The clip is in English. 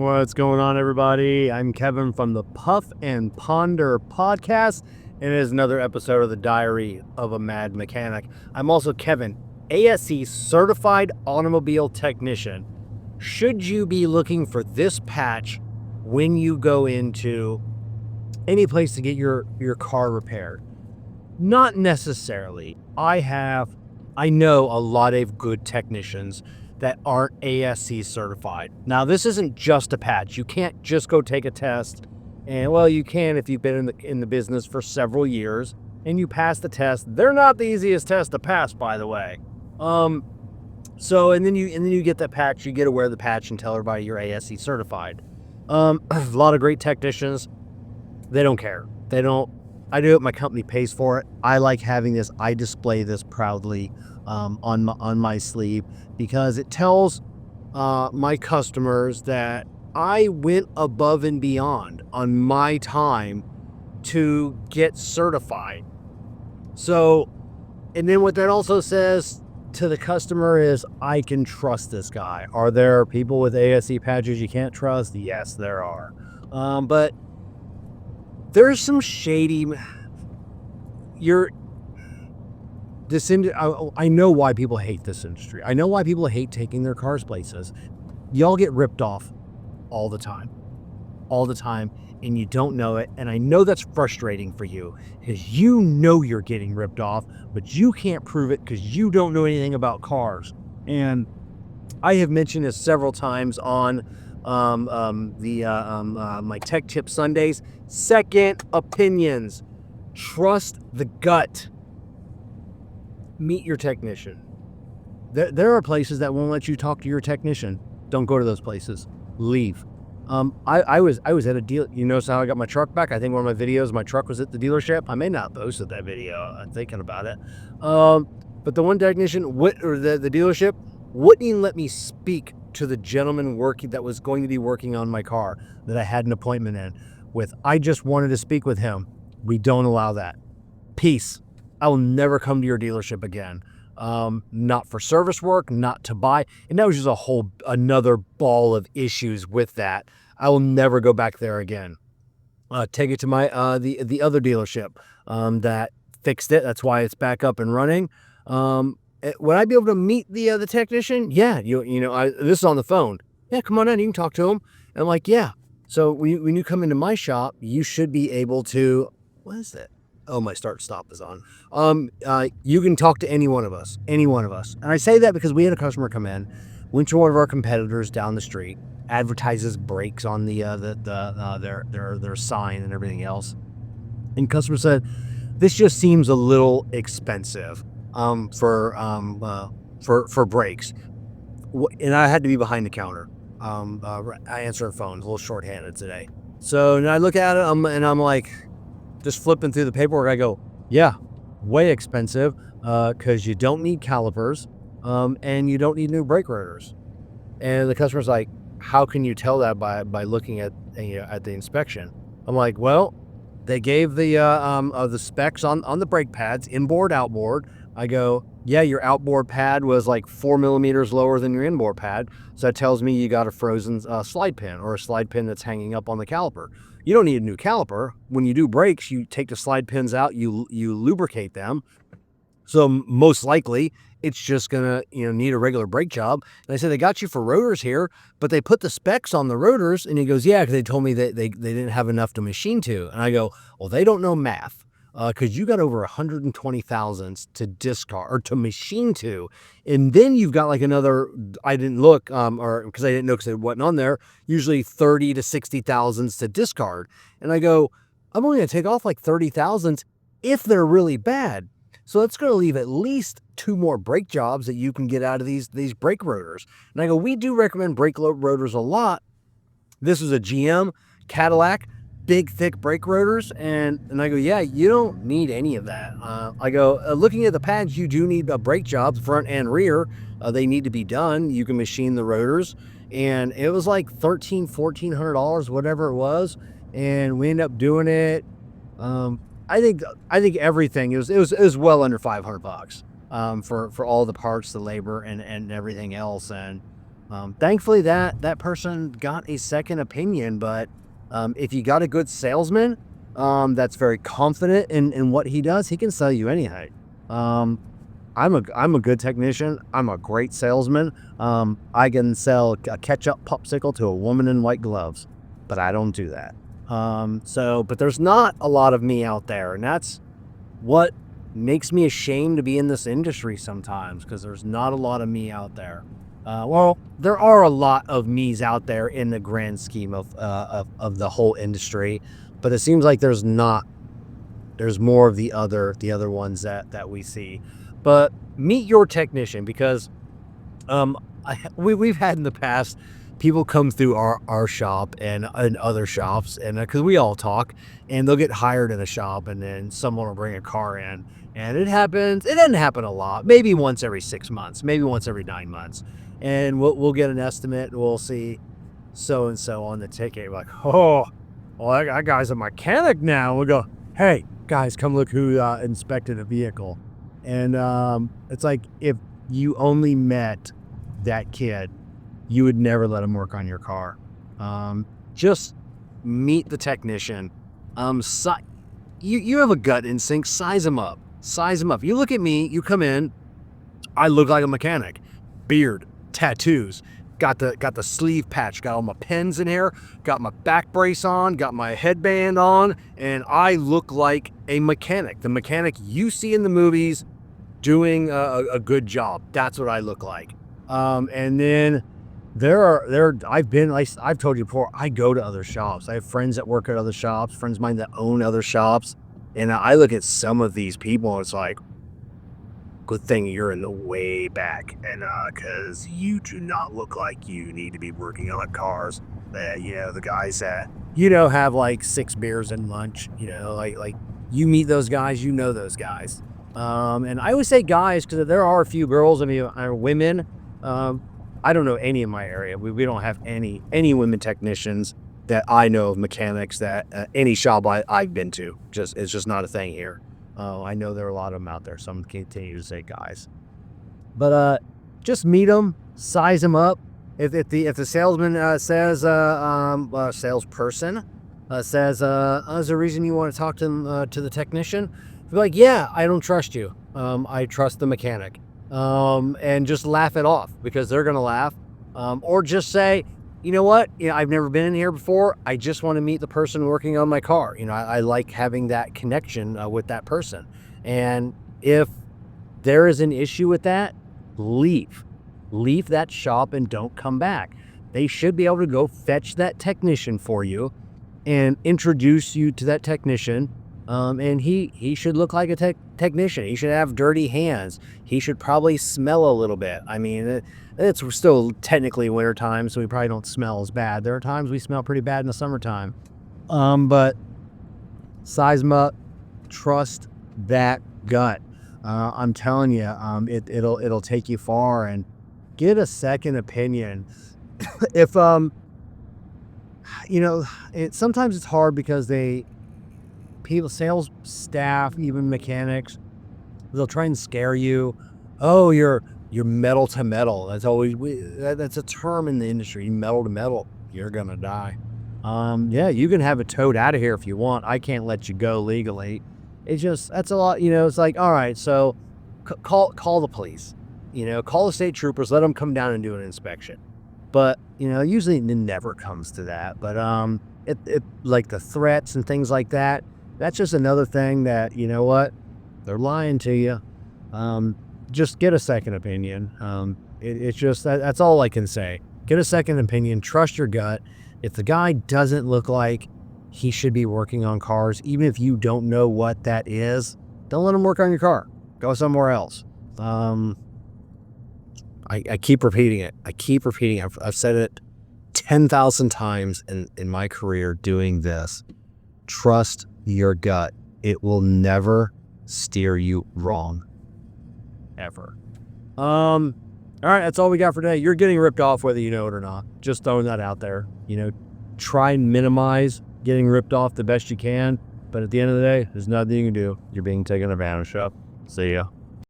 What's going on, everybody? I'm Kevin from the Puff and Ponder podcast, and it is another episode of the Diary of a Mad Mechanic. I'm also Kevin, ASE Certified Automobile Technician. Should you be looking for this patch when you go into any place to get your car repaired? Not necessarily. I know a lot of good technicians that aren't ASC certified. Now, this isn't just a patch. You can't just go take a test. And well, you can if you've been in the business for several years and you pass the test. They're not the easiest test to pass, by the way. And then you get that patch. You get to wear the patch and tell everybody you're ASC certified. A lot of great technicians. They don't care. I do it. My company pays for it. I like having this. I display this proudly on my sleeve because it tells my customers that I went above and beyond on my time to get certified. So, and then what that also says to the customer is, I can trust this guy. Are there people with ASE patches you can't trust? Yes, there are. But there's some shady. I know why people hate this industry. I know why people hate taking their cars places. Y'all get ripped off all the time, and you don't know it. And I know that's frustrating for you because you know you're getting ripped off, but you can't prove it because you don't know anything about cars. And I have mentioned this several times on my Tech Tip Sundays. Second opinions. Trust the gut. Meet your technician. There are places that won't let you talk to your technician. Don't go to those places. Leave. I was at a deal. You notice how I got my truck back? I think one of my videos, my truck was at the dealership. I may not have posted that video. I'm thinking about it. But the one technician, the dealership, wouldn't even let me speak to the gentleman that was going to be working on my car that I had an appointment in with. I just wanted to speak with him. We don't allow that. Peace. I will never come to your dealership again. Not for service work, not to buy. And that was just another ball of issues with that. I will never go back there again. Take it to my the other dealership that fixed it. That's why it's back up and running. Would I be able to meet the technician? Yeah, this is on the phone. Yeah, come on in. You can talk to him. And I'm like, yeah. So when you come into my shop, you should be able to. What is that? Oh, my start-stop is on. You can talk to any one of us. And I say that because we had a customer come in, went to one of our competitors down the street, advertises brakes on their sign and everything else. And customer said, this just seems a little expensive for brakes. And I had to be behind the counter. I answered the phone, a little shorthanded today. So and I look at it and I'm like, just flipping through the paperwork, I go, yeah, way expensive because you don't need calipers and you don't need new brake rotors. And the customer's like, how can you tell that by looking at the inspection? I'm like, well, they gave the specs on the brake pads, inboard, outboard. I go, yeah, your outboard pad was like 4 millimeters lower than your inboard pad. So that tells me you got a frozen slide pin or a slide pin that's hanging up on the caliper. You don't need a new caliper. When you do brakes, you take the slide pins out, you lubricate them. So most likely, it's just gonna need a regular brake job. And I said, they got you for rotors here, but they put the specs on the rotors. And he goes, yeah, because they told me that they didn't have enough to machine to. And I go, well, they don't know math. Because you got over 120 thousandths to discard or to machine to, and then you've got like another. I didn't look, or because I didn't know because it wasn't on there. Usually 30 to 60 thousandths to discard, and I go, I'm only gonna take off like 30 thousandths if they're really bad. So that's gonna leave at least 2 more brake jobs that you can get out of these brake rotors. And I go, we do recommend brake rotors a lot. This is a GM Cadillac. Big, thick brake rotors, and I go, yeah, you don't need any of that. I go, looking at the pads, you do need brake jobs, front and rear. They need to be done. You can machine the rotors, and it was like $1,400, whatever it was, and we ended up doing it. I think everything it was well under $500 for all the parts, the labor, and everything else, and Thankfully, that person got a second opinion. But if you got a good salesman that's very confident in what he does, he can sell you anything. I'm a good technician. I'm a great salesman. I can sell a ketchup popsicle to a woman in white gloves, but I don't do that. But there's not a lot of me out there, and that's what makes me ashamed to be in this industry sometimes, because there's not a lot of me out there. Well, there are a lot of me's out there in the grand scheme of the whole industry, but it seems like there's not. There's more of the other ones that we see. But meet your technician, because we've had in the past people come through our shop and other shops, and because we all talk, and they'll get hired in a shop, and then someone will bring a car in, and it happens. It doesn't happen a lot, maybe once every 6 months, maybe once every 9 months, and we'll get an estimate. We'll see so and so on the ticket. We're like, oh, well, that guy's a mechanic now. We'll go, hey guys, come look who inspected a vehicle. And it's like, if you only met that kid, you would never let him work on your car. Just meet the technician. You have a gut instinct. Size him up. Size him up. You look at me. You come in. I look like a mechanic. Beard, tattoos. Got the sleeve patch. Got all my pens in here. Got my back brace on. Got my headband on, and I look like a mechanic. The mechanic you see in the movies, doing a good job. That's what I look like. And then I've told you before, I go to other shops. I have friends that work at other shops, friends of mine that own other shops. And I look at some of these people, and it's like, good thing you're in the way back. And because you do not look like you need to be working on cars. The guys that, have like 6 beers and lunch, like you meet those guys, those guys. And I always say guys, because there are a few girls, women. I don't know any in my area. We don't have any women technicians that I know of, mechanics, that any shop I've been to. It's just not a thing here. I know there are a lot of them out there, so I'm going to continue to say guys. But just meet them, size them up. If the salesman says, salesperson says, there's a reason you want to talk to the technician, be like, yeah, I don't trust you. I trust the mechanic. And just laugh it off, because they're going to laugh. Or just say, you know what? I've never been in here before. I just want to meet the person working on my car. I like having that connection with that person. And if there is an issue with that, leave that shop and don't come back. They should be able to go fetch that technician for you and introduce you to that technician. And he should look like a technician. He should have dirty hands. He should probably smell a little bit. It's still technically wintertime, so we probably don't smell as bad. There are times we smell pretty bad in the summertime. But size them up. Trust that gut. I'm telling you, it'll take you far. And get a second opinion. If sometimes it's hard, because people, sales staff, even mechanics, they'll try and scare you. Oh, you're metal to metal. That's a term in the industry. Metal to metal, you're gonna die. You can have it towed out of here if you want. I can't let you go legally. That's a lot. It's like, all right, so call the police. Call the state troopers. Let them come down and do an inspection. But usually it never comes to that. But it like the threats and things like that. That's just another thing that, they're lying to you. Just get a second opinion. It's just, that's all I can say. Get a second opinion. Trust your gut. If the guy doesn't look like he should be working on cars, even if you don't know what that is, don't let him work on your car. Go somewhere else. I keep repeating it. I've said it 10,000 times in my career doing this. Trust your gut. It will never steer you wrong. Ever. All right, that's all we got for today. You're getting ripped off whether you know it or not. Just throwing that out there. Try and minimize getting ripped off the best you can. But at the end of the day, there's nothing you can do. You're being taken advantage of. See ya.